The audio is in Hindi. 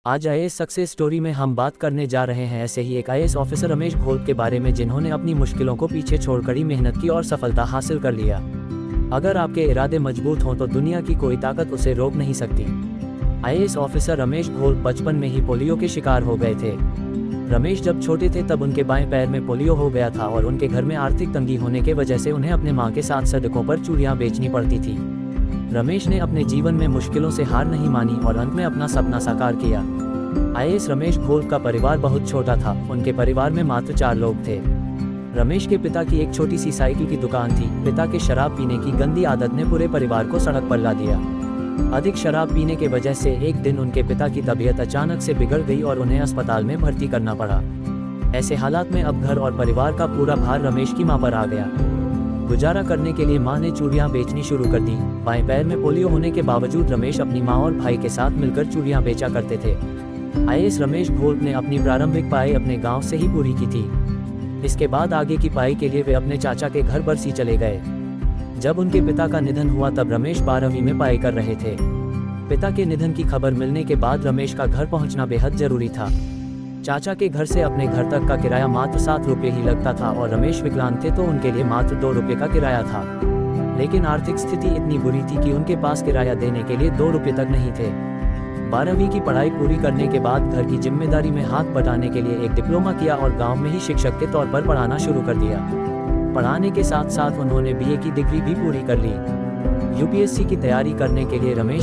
आज आईएएस सक्सेस स्टोरी में हम बात करने जा रहे हैं ऐसे ही एक आईएएस ऑफिसर रमेश घोल के बारे में जिन्होंने अपनी मुश्किलों को पीछे छोड़ कड़ी मेहनत की और सफलता हासिल कर लिया। अगर आपके इरादे मजबूत हों तो दुनिया की कोई ताकत उसे रोक नहीं सकती। आईएएस ऑफिसर रमेश घोल बचपन में ही पोलियो के शिकार हो गए थे। रमेश जब छोटे थे तब उनके बाएं पैर में पोलियो हो गया था और उनके घर में आर्थिक तंगी होने के वजह से उन्हें अपने मां के साथ सड़कों पर चूड़ियां बेचनी पड़ती थी। रमेश ने अपने जीवन में मुश्किलों से हार नहीं मानी और अंत में अपना सपना साकार किया। आईएएस रमेश घोल का परिवार बहुत छोटा था। उनके परिवार में मात्र 4 लोग थे। रमेश के पिता की एक छोटी सी साइकिल की दुकान थी। पिता के शराब पीने की गंदी आदत ने पूरे परिवार को सड़क पर ला दिया। अधिक शराब पीने के वजह से एक दिन उनके पिता की तबीयत अचानक से बिगड़ गई और उन्हें अस्पताल में भर्ती करना पड़ा। ऐसे हालात में अब घर और परिवार का पूरा भार रमेश की मां पर आ गया। गुजारा करने के लिए मां ने चूड़ियां बेचनी शुरू कर दी। बाएं पैर में पोलियो होने के बावजूद रमेश अपनी मां और भाई के साथ मिलकर चूड़ियां बेचा करते थे। आईएएस रमेश घोल ने अपनी प्रारंभिक पढ़ाई अपने गांव से ही पूरी की थी। इसके बाद आगे की पढ़ाई के लिए वे अपने चाचा के घर बरसी चले गए। जब उनके पिता का निधन हुआ तब रमेश 12वीं में पढ़ाई कर रहे थे। पिता के निधन की खबर मिलने के बाद रमेश का घर पहुंचना बेहद जरूरी था। चाचा के घर से अपने घर तक का किराया मात्र 7 रुपये ही लगता था और रमेश विकलांग थे तो उनके लिए मात्र 2 रुपये का किराया था। लेकिन आर्थिक स्थिति इतनी बुरी थी कि उनके पास किराया देने के लिए 2 रुपये तक नहीं थे। 12वीं की पढ़ाई पूरी करने के बाद घर की जिम्मेदारी में हाथ बटाने के लिए एक डिप्लोमा किया और गांव में ही शिक्षक के तौर पर पढ़ाना शुरू कर दिया। पढ़ाने के साथ साथ उन्होंने बीए की डिग्री भी पूरी कर ली। यूपीएससी की तैयारी करने के लिए रमेश